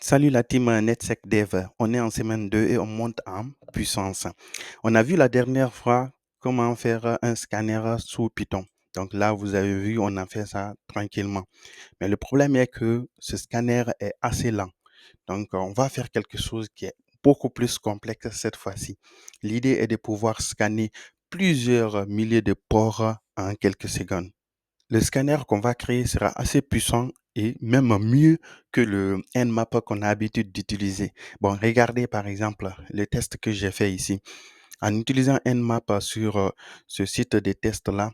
Salut la team NetSec Dev. On est en semaine 2 et on monte en puissance. On a vu la dernière fois comment faire un scanner sous Python. Donc là, vous avez vu, on a fait ça tranquillement. Mais le problème est que ce scanner est assez lent. Donc, on va faire quelque chose qui est beaucoup plus complexe cette fois-ci. L'idée est de pouvoir scanner plusieurs milliers de ports en quelques secondes. Le scanner qu'on va créer sera assez puissant et même mieux que le Nmap qu'on a l'habitude d'utiliser. Bon, regardez par exemple le test que j'ai fait ici. En utilisant Nmap sur ce site de tests-là,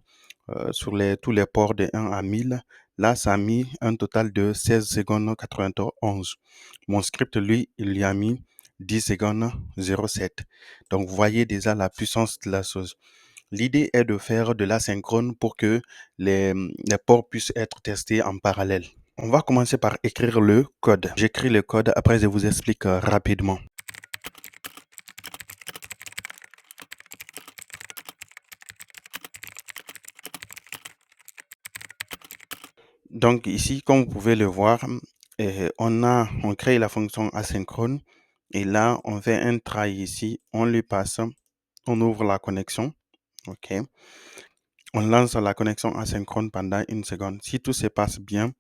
sur tous les ports de 1 à 1000, là, ça a mis un total de 16 secondes 91. Mon script, lui, il y a mis 10 secondes 07. Donc, vous voyez déjà la puissance de la chose. L'idée est de faire de l'asynchrone pour que les ports puissent être testés en parallèle. On va commencer par écrire le code. J'écris le code, après je vous explique rapidement. Donc ici, comme vous pouvez le voir, on crée la fonction asynchrone et là, on fait un try ici, on lui passe, on ouvre la connexion, ok. On lance la connexion asynchrone pendant une seconde. Si tout se passe bien,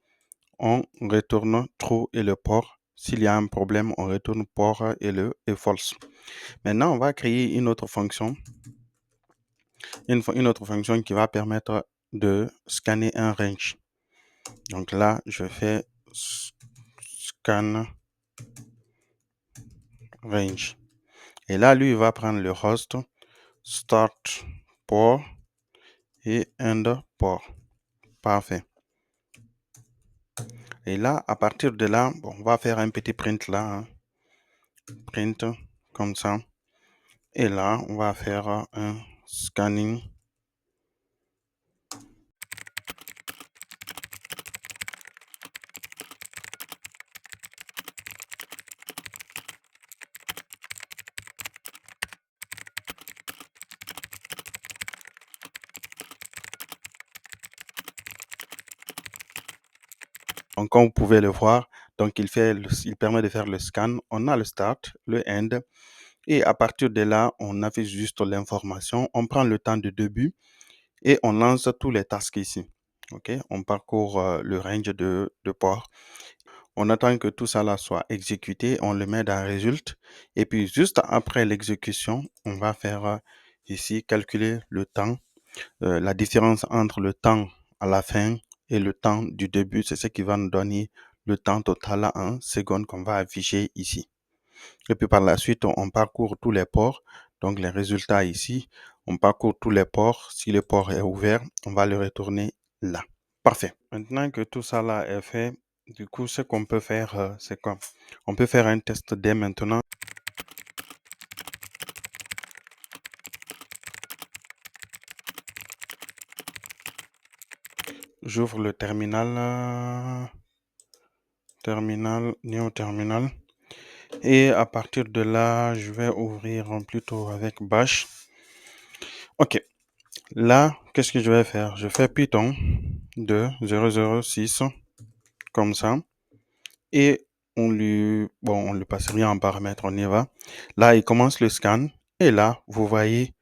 on retourne true et le port. S'il y a un problème, on retourne port et false. Maintenant, on va créer une autre fonction, une autre fonction qui va permettre de scanner un range. Donc là, je fais scan range. Et là, lui, il va prendre le host, start port et end port. Parfait. Et là, à partir de là, bon, on va faire un petit print là. Hein. Print comme ça. Et là, on va faire un scanning. Donc, comme vous pouvez le voir, donc il permet de faire le scan. On a le start, le end. Et à partir de là, on affiche juste l'information. On prend le temps de début et on lance tous les tasks ici. OK? On parcourt le range de ports. On attend que tout ça là soit exécuté. On le met dans résulte. Et puis, juste après l'exécution, on va faire ici calculer le temps, la différence entre le temps à la fin et le temps du début. C'est ce qui va nous donner le temps total en secondes qu'on va afficher ici. Et puis par la suite, on parcourt tous les ports. Donc les résultats ici, on parcourt tous les ports. Si le port est ouvert, on va le retourner là. Parfait. Maintenant que tout ça là est fait, du coup, ce qu'on peut faire, c'est quoi? On peut faire un test dès maintenant. J'ouvre le terminal, new terminal. Et à partir de là, je vais ouvrir plutôt avec bash. Ok. Là, qu'est-ce que je vais faire? Je fais Python de 006 comme ça. Et on lui passe rien en paramètre, on y va. Là, il commence le scan. Et là, vous voyez,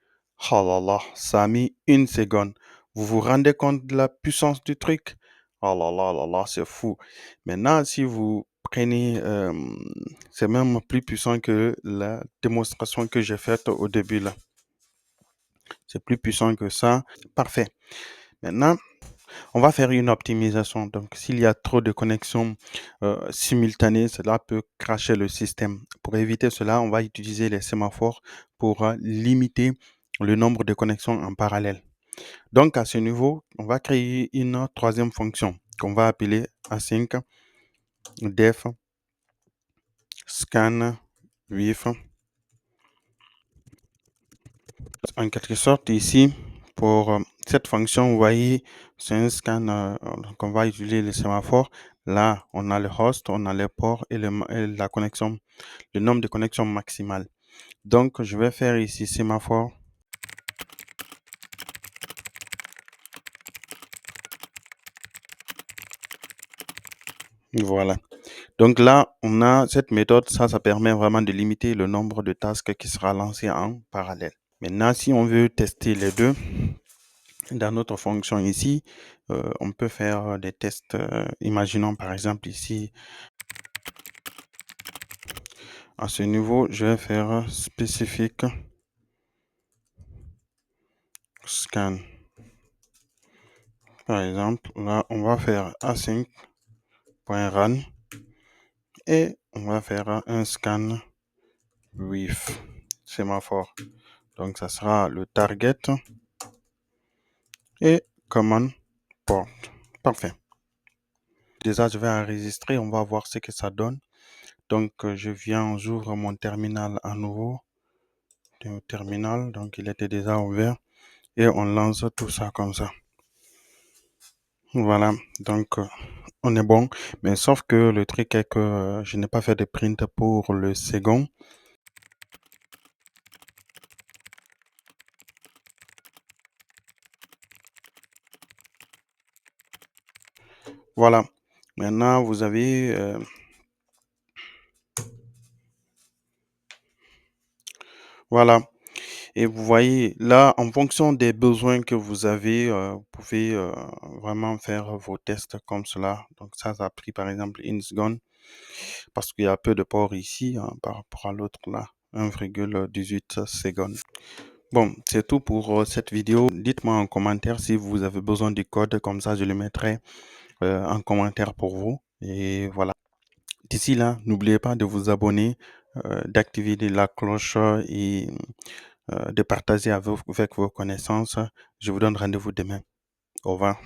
oh là là, ça a mis une seconde. Vous vous rendez compte de la puissance du truc? Oh là là, c'est fou. Maintenant, si vous prenez, c'est même plus puissant que la démonstration que j'ai faite au début là. C'est plus puissant que ça. Parfait. Maintenant, on va faire une optimisation. Donc, s'il y a trop de connexions simultanées, cela peut crasher le système. Pour éviter cela, on va utiliser les sémaphores pour limiter le nombre de connexions en parallèle. Donc, à ce niveau, on va créer une troisième fonction qu'on va appeler async def scan with. En quelque sorte, ici, pour cette fonction, vous voyez, c'est un scan qu'on va utiliser le sémaphore. Là, on a le host, on a les ports et la connexion, le nombre de connexions maximales. Donc, je vais faire ici sémaphore. Voilà. Donc là, on a cette méthode, ça permet vraiment de limiter le nombre de tasks qui sera lancé en parallèle. Maintenant, si on veut tester les deux, dans notre fonction ici, on peut faire des tests. Imaginons par exemple ici, à ce niveau, je vais faire spécifique scan. Par exemple, là, on va faire async.run et on va faire un scan with sémaphore. Donc, ça sera le target et command port. Parfait. Déjà, je vais enregistrer, on va voir ce que ça donne. Donc, je viens, j'ouvre mon terminal à nouveau. Le terminal, donc il était déjà ouvert. Et on lance tout ça comme ça. Voilà, donc on est bon. Mais sauf que le truc est que je n'ai pas fait de print pour le second. Voilà. Maintenant, vous avez... voilà. Et vous voyez, là, en fonction des besoins que vous avez, vous pouvez vraiment faire vos tests comme cela. Donc ça a pris par exemple une seconde parce qu'il y a peu de ports ici hein, par rapport à l'autre là, 1,18 secondes. Bon, c'est tout pour cette vidéo. Dites-moi en commentaire si vous avez besoin du code, comme ça je le mettrai en commentaire pour vous. Et voilà. D'ici là, n'oubliez pas de vous abonner, d'activer la cloche et de partager avec vos connaissances. Je vous donne rendez-vous demain. Au revoir.